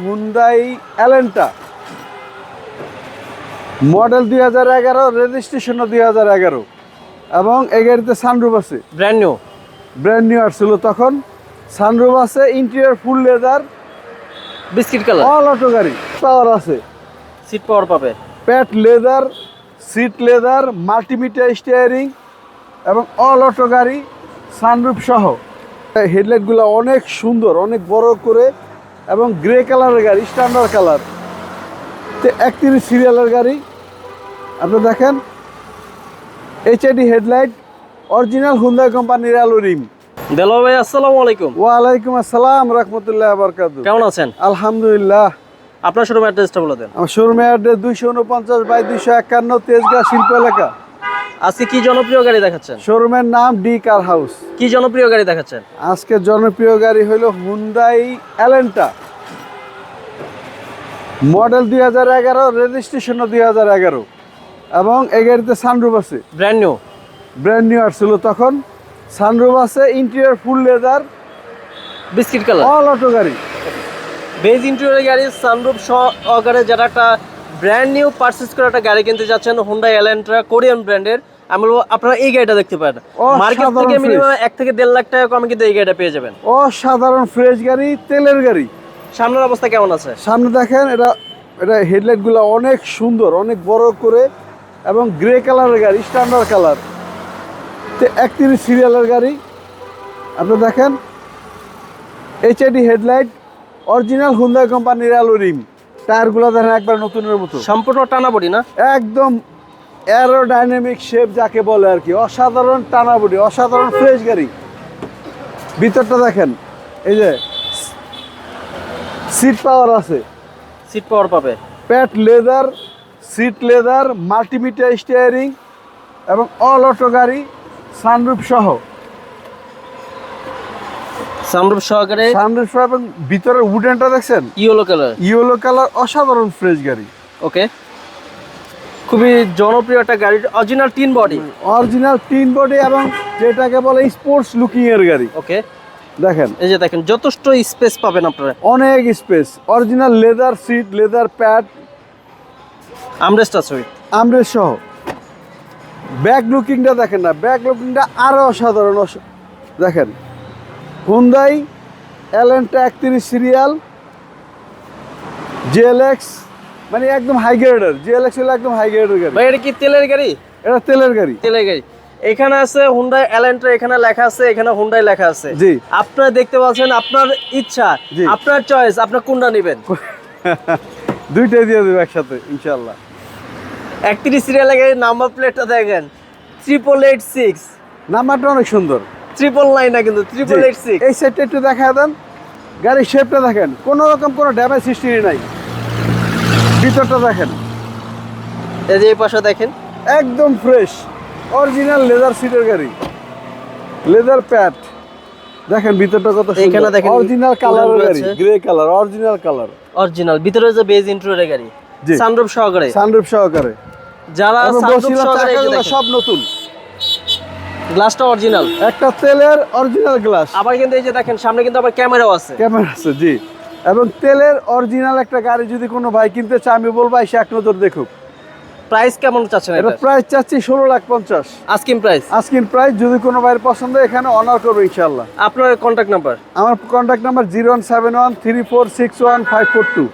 Hyundai এলেন্টা, model 2011, registration 2011, এবং এই গাড়িতে সানরুফ আছে। ব্র্যান্ড নিউ আসছিল তখন। সানরুফ আছে, interior full leather, biscuit colour, all auto গাড়ি, পাওয়ার আছে, সিট পাওয়ার পাবে, pad leather, seat leather, multimeter steering এবং অল অটো গাড়ি, সানরুফ সহ। হেডলাইটগুলো অনেক সুন্দর, অনেক বড় করে, এবং গ্রে কালারের গাড়ি, স্ট্যান্ডার্ড কালার। 31 সিরিয়ালের গাড়ি। আপনি দেখেন এইচআইডি হেডলাইট, অরিজিনাল হুন্ডাই কোম্পানির অ্যালো রিম। দেলোয়ার ভাই আসসালামু আলাইকুম। ওয়ালাইকুম আসসালাম রাহমাতুল্লাহি ওয়া বারাকাতুহু। কেমন আছেন? আলহামদুলিল্লাহ। আপনার শোরুম অ্যাড্রেসটা বলে দেন। আমার শোরুমের অ্যাড্রেস 249/251 তেজগাঁ শিল্প এলাকা। আজকে কি জনপ্রিয় গাড়ি দেখাচ্ছেন? শোরুমের নাম ডি কার হাউস। কি জনপ্রিয় গাড়ি দেখাচ্ছেন? আজকে জনপ্রিয় গাড়ি হলো হুন্ডাই এলেন্টা, মডেল 2011, রেজিস্ট্রেশন 2011, এবং এই গাড়িতে সানরুফ আছে। ব্র্যান্ড নিউ আসছিল তখন। সানরুফ আছে, interior full leather, biscuit colour, all auto গাড়ি, বেজ ইন্টেরিয়র গাড়ি, সানরুফ সহকারে যারা একটা ব্র্যান্ড নিউ পারচেজ করে একটা গাড়ি কিনতে যাচ্ছেন, হুন্ডাই এলেন্ট্রা কোরিয়ান ব্র্যান্ডের, আমি বলবো আপনারা এই গাড়িটা দেখতে পারেন। মার্কেট থেকে মিনিমাম 1 থেকে 1.5 লাখ টাকা কমে কিন্তু এই গাড়িটা পেয়ে যাবেন। অসাধারণ ফ্রেশ গাড়ি, তেলের গাড়ি। সামনের অবস্থা কেমন আছে? সামনে দেখেন, এটা হেডলাইটগুলো অনেক সুন্দর, অনেক বড় করে, এবং গ্রে কালারের গাড়ি, স্ট্যান্ডার্ড কালার। 31 সিরিয়ালের গাড়ি। আপনি দেখেন এইচআইডি হেডলাইট, অরিজিনাল হুন্ডাই কোম্পানির অ্যালো রিম। টায়ারগুলো দেখেন একবার নতুনের মতো, সম্পূর্ণ টানা বডি না? একদম অ্যারোডাইনামিক শেপ যাকে বলে আর কি। অসাধারণ টানা বডি, অসাধারণ ফ্রেশ গাড়ি। ভিতরটা দেখেন, এই যে সিট পাওয়ার আছে, সিট পাওয়ার পাবে, pad leather, seat leather, multimeter steering এবং অল অটো গাড়ি, সানরুফ সহ। সানরুফ সহকারে, সানরুফ সহ, এবং ভিতরের উডেনটা দেখছেন, ইয়েলো কালার, অসাধারণ ফ্রেশ গাড়ি। ওকে, খুবই জনপ্রিয় একটা গাড়ি, অরিজিনাল টিন বডি, এবং যেটাকে বলে স্পোর্টস লুকিং এর গাড়ি। ওকে, দেখেন, এই যে দেখেন যথেষ্ট স্পেস পাবেন আপনারা, অনেক space, original leather seat, leather pad, armrest সহ। ব্যাক লুকিংটা দেখেন না, ব্যাক লুকিংটা আরো অসাধারণ। দেখেন হুন্ডাই এলেন্টা 31 সিরিয়াল, জিএলএক্স, মানে একদম হাই গ্রেডের। জিএলএক্স হলো একদম হাই গ্রেডের গাড়ি। ভাই এটা কি তেলের গাড়ি? এটা তেলের গাড়ি। এখানে আছে হুন্ডাই এলেন্ট্রা, এখানে লেখা আছে, এখানে হুন্ডাই লেখা আছে। জি, আপনারা দেখতে পাচ্ছেন, আপনার ইচ্ছা, আপনার চয়েস, আপনি কোনটা নেবেন। দুইটাই দিয়ে দেব একসাথে ইনশাআল্লাহ। 31 সিরিয়ালের গাড়ির নাম্বার প্লেটটা দেখেন, 8886, নাম্বারটা অনেক সুন্দর। 999 না কিন্তু 8886। এই সেটটা একটু দেখা দেন, গাড়ির শেপটা দেখেন, কোনো রকম কোনো ড্যামেজ হিস্ট্রি নাই। ভিতরটা দেখেন, এই যে এই পাশে দেখেন, একদম ফ্রেশ, অরিজিনাল লেদার সিটের গাড়ি, লেদার প্যাড। দেখেন ভিতরটা কত সুন্দর। এখানে দেখেন অরিজিনাল কালারের গাড়ি, grey colour, original colour, original. ভিতরে যে বেজ ইন্টেরিয়রের গাড়ি, সানরুফ সহকারে, যারা সানরুফ সহকারে, সব নতুন, গ্লাসটা অরিজিনাল, একটা তেলের অরিজিনাল গ্লাস। আবার কিন্তু এই যে দেখেন সামনে কিন্তু আবার ক্যামেরাও আছে। জি, এবং তেলের অরিজিনাল একটা গাড়ি যদি কোনো ভাই কিনতে চায়, আমি বলবো এসে এক নজর দেখুক। প্রাইস কেমন চাচ্ছেন? এটা প্রাইস চাচ্ছি 16,50,000 আস্কিং প্রাইস। যদি কোনো ভাইয়ের পছন্দ, এখানে অনার করবো ইনশাআল্লাহ। আপনার কন্ট্যাক্ট নাম্বার? আমার কন্ট্যাক্ট নাম্বার 01713461,542।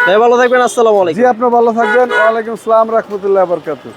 ভাই ভালো থাকবেন, আসসালামু আলাইকুম। জি, আপনি ভালো থাকবেন। ওয়ালাইকুম আসসালাম রাহমাতুল্লাহি ওয়া বারাকাতুহু।